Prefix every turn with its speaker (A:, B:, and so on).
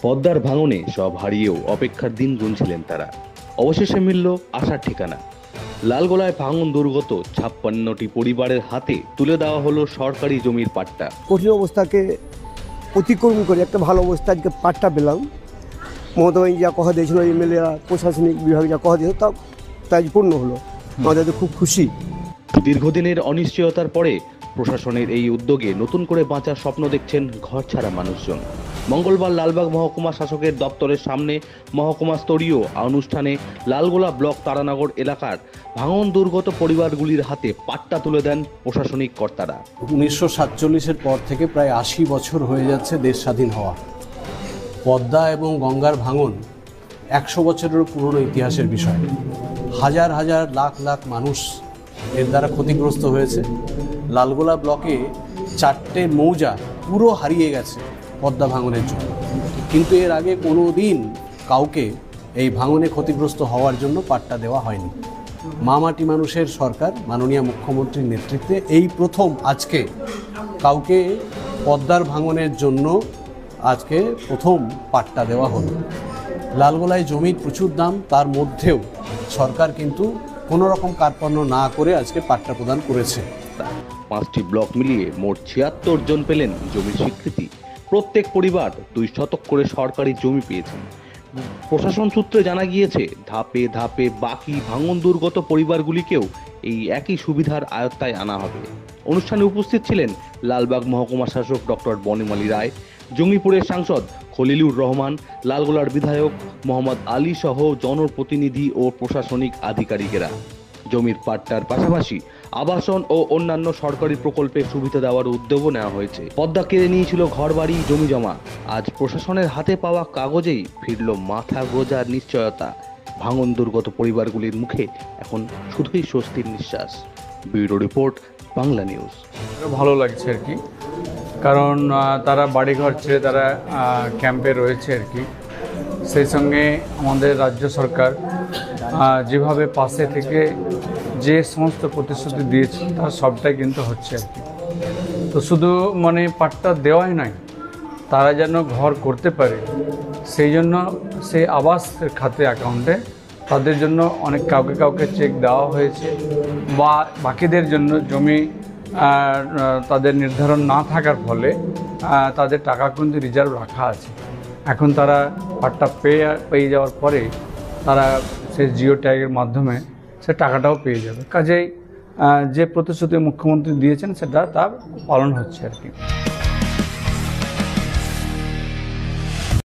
A: পদ্মার ভাঙনে সব হারিয়েও অপেক্ষার দিন গুনছিলেন তারা। অবশেষে মিলল আশার ঠিকানা। লালগোলায় ভাঙন দুর্গত 56টি পরিবারের হাতে তুলে দেওয়া হলো সরকারি জমির পাট্টা।
B: কঠিন অবস্থাকে অতিক্রম করে একটা ভালো অবস্থা আজকে পাট্টা পেলাম। মমতা ব্যানার্জি যা কথা দিয়েছিল, এমএলএরা, প্রশাসনিক বিভাগ যা কথা দিয়েছিল তাই পূর্ণ হলো। আমাদের তো খুব খুশি।
A: দীর্ঘদিনের অনিশ্চয়তার পরে প্রশাসনের এই উদ্যোগে নতুন করে বাঁচার স্বপ্ন দেখছেন ঘর ছাড়া মানুষজন। মঙ্গলবার লালবাগ মহকুমা শাসকের দপ্তরের সামনে মহকুমা স্তরীয় অনুষ্ঠানে লালগোলা ব্লক তারানগর এলাকার ভাঙন দুর্গত পরিবারগুলির হাতে পাট্টা তুলে দেন প্রশাসনিক কর্তারা।
C: 1947-এর পর থেকে প্রায় 80 বছর হয়ে যাচ্ছে দেশ স্বাধীন হওয়া। পদ্মা এবং গঙ্গার ভাঙন 100 বছরেরও পুরনো ইতিহাসের বিষয়। হাজার হাজার লাখ লাখ মানুষ এর দ্বারা ক্ষতিগ্রস্ত হয়েছে। লালগোলা ব্লকে 4টে মৌজা পুরো হারিয়ে গেছে পদ্মা ভাঙনের জন্য, কিন্তু এর আগে কোনো দিন কাউকে এই ভাঙনে ক্ষতিগ্রস্ত হওয়ার জন্য পাট্টা দেওয়া হয়নি। মামাটি মানুষের সরকার মাননীয় মুখ্যমন্ত্রীর নেতৃত্বে এই প্রথম আজকে কাউকে পদ্মার ভাঙনের জন্য আজকে প্রথম পাট্টা দেওয়া হলো। লালগোলায় জমির প্রচুর দাম, তার মধ্যেও সরকার কিন্তু কোনো রকম কার্পণ্য না করে আজকে পাট্টা প্রদান করেছে।
A: 5টি ব্লক মিলিয়ে মোট 76 জন পেলেন জমির স্বীকৃতি। প্রত্যেক পরিবার 2 শতক করে সরকারি জমি পেয়েছেন। প্রশাসন সূত্রে জানা গিয়েছে, ধাপে ধাপে বাকি ভাঙন দুর্গত পরিবারগুলিকেও এই একই সুবিধার আয়ত্তায় আনা হবে। অনুষ্ঠানে উপস্থিত ছিলেন লালবাগ মহকুমা শাসক ডক্টর বনমালী রায়, জঙ্গিপুরের সাংসদ খলিলুর রহমান, লালগোলার বিধায়ক মোহাম্মদ আলী সহ জনপ্রতিনিধি ও প্রশাসনিক আধিকারিকেরা। জমির পাট্টার পাশাপাশি আবাসন ও অন্যান্য সরকারি প্রকল্পের সুবিধা দেওয়ার উদ্যোগও নেওয়া হয়েছে। পদ্মা কেড়ে নিয়েছিল ঘরবাড়ি, জমি জমা। আজ প্রশাসনের হাতে পাওয়া কাগজেই ফিরল মাথা গোঁজার নিশ্চয়তা। ভাঙন দুর্গত পরিবারগুলির মুখে এখন শুধুই স্বস্তির নিঃশ্বাস। Bureau report, Bangla news.
D: ভালো লাগছে আর কি, কারণ তারা বাড়িঘর ছেড়ে তারা ক্যাম্পে রয়েছে আর কি। সেই সঙ্গে আমাদের রাজ্য সরকার যেভাবে পাশে থেকে যে সমস্ত প্রতিশ্রুতি দিয়েছে তার সবটাই কিন্তু হচ্ছে আর কি। তো শুধু পাট্টা দেওয়াই নয়, তারা যেন ঘর করতে পারে সেই জন্য সেই আবাস খাতে অ্যাকাউন্টে তাদের জন্য অনেক কাউকে চেক দেওয়া হয়েছে, বা বাকিদের জন্য জমি তাদের নির্ধারণ না থাকার ফলে তাদের টাকা কিন্তু রিজার্ভ রাখা আছে। এখন তারা পাট্টা পেয়ে যাওয়ার পরে তারা সেই জিও ট্যাগের মাধ্যমে সে টাকাটাও পেয়ে যাবে। কাজেই যে প্রতিশ্রুতি মুখ্যমন্ত্রী দিয়েছেন সেটা তার পালন হচ্ছে আর কি।